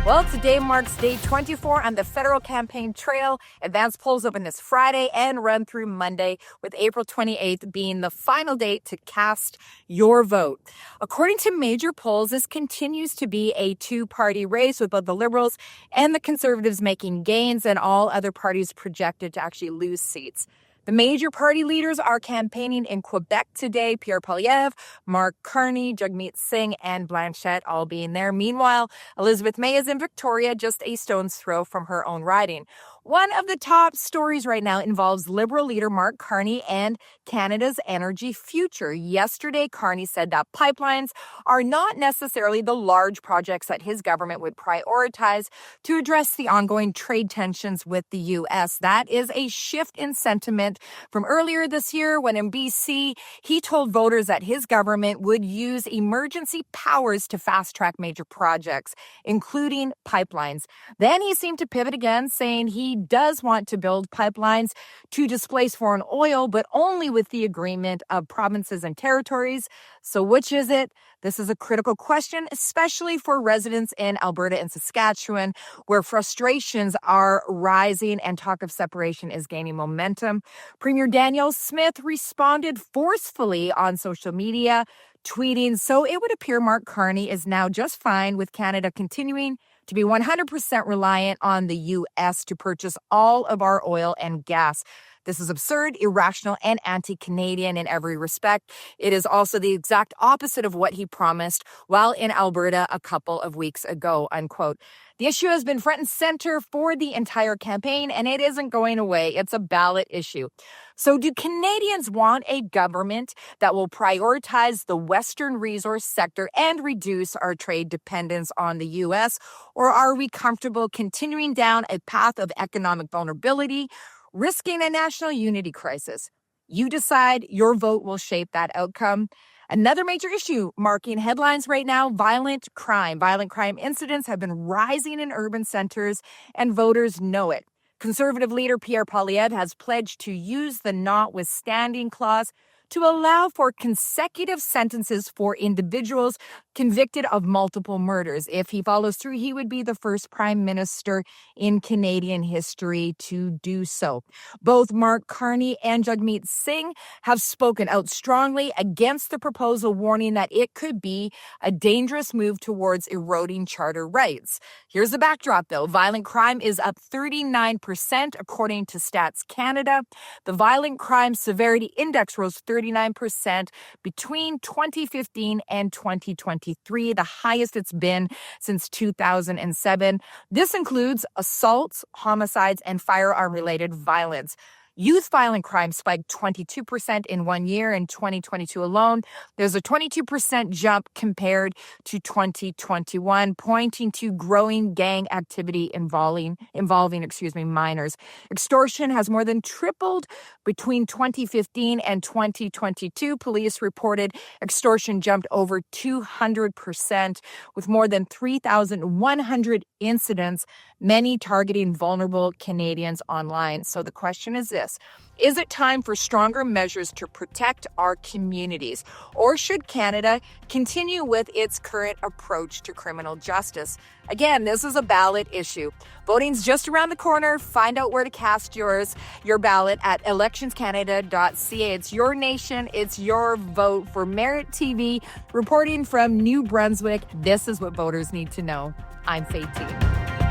Well, today marks day 24 on the federal campaign trail. Advance polls open this Friday and run through Monday, with April 28th being the final date to cast your vote. According to major polls, this continues to be a two-party race, with both the Liberals and the Conservatives making gains and all other parties projected to actually lose seats. The major party leaders are campaigning in Quebec today. Pierre Poilievre, Mark Carney, Jagmeet Singh, and Blanchette all being there. Meanwhile, Elizabeth May is in Victoria, just a stone's throw from her own riding. One of the top stories right now involves Liberal leader Mark Carney and Canada's energy future. Yesterday, Carney said that pipelines are not necessarily the large projects that his government would prioritize to address the ongoing trade tensions with the U.S. That is a shift in sentiment from earlier this year when in BC, he told voters that his government would use emergency powers to fast-track major projects, including pipelines. Then he seemed to pivot again, saying he does want to build pipelines to displace foreign oil, but only with the agreement of provinces and territories. So which is it? This is a critical question, especially for residents in Alberta and Saskatchewan, where frustrations are rising and talk of separation is gaining momentum. Premier Danielle Smith responded forcefully on social media, tweeting, "So it would appear Mark Carney is now just fine with Canada continuing to be 100% reliant on the U.S. to purchase all of our oil and gas." This is absurd, irrational, and anti-Canadian in every respect. It is also the exact opposite of what he promised while in Alberta a couple of weeks ago, unquote. The issue has been front and center for the entire campaign, and it isn't going away. It's a ballot issue. So do Canadians want a government that will prioritize the Western resource sector and reduce our trade dependence on the U.S., or are we comfortable continuing down a path of economic vulnerability, risking a national unity crisis? You decide. Your vote will shape that outcome. Another major issue marking headlines right now, violent crime. Violent crime incidents have been rising in urban centers, and voters know it. Conservative leader Pierre Poilievre has pledged to use the notwithstanding clause to allow for consecutive sentences for individuals convicted of multiple murders. If he follows through, he would be the first prime minister in Canadian history to do so. Both Mark Carney and Jagmeet Singh have spoken out strongly against the proposal, warning that it could be a dangerous move towards eroding charter rights. Here's the backdrop, though. Violent crime is up 39%, according to Stats Canada. The Violent Crime Severity Index rose 39% between 2015 and 2023, the highest it's been since 2007. This includes assaults, homicides, and firearm-related violence. Youth violent crime spiked 22% in 1 year in 2022 alone. There's a 22% jump compared to 2021, pointing to growing gang activity involving minors. Extortion has more than tripled between 2015 and 2022. Police reported extortion jumped over 200%, with more than 3,100 incidents, many targeting vulnerable Canadians online. So the question is this: is it time for stronger measures to protect our communities? Or should Canada continue with its current approach to criminal justice? Again, this is a ballot issue. Voting's just around the corner. Find out where to cast your ballot at electionscanada.ca. It's your nation. It's your vote. For Merit TV, reporting from New Brunswick, this is what voters need to know. I'm Faye T.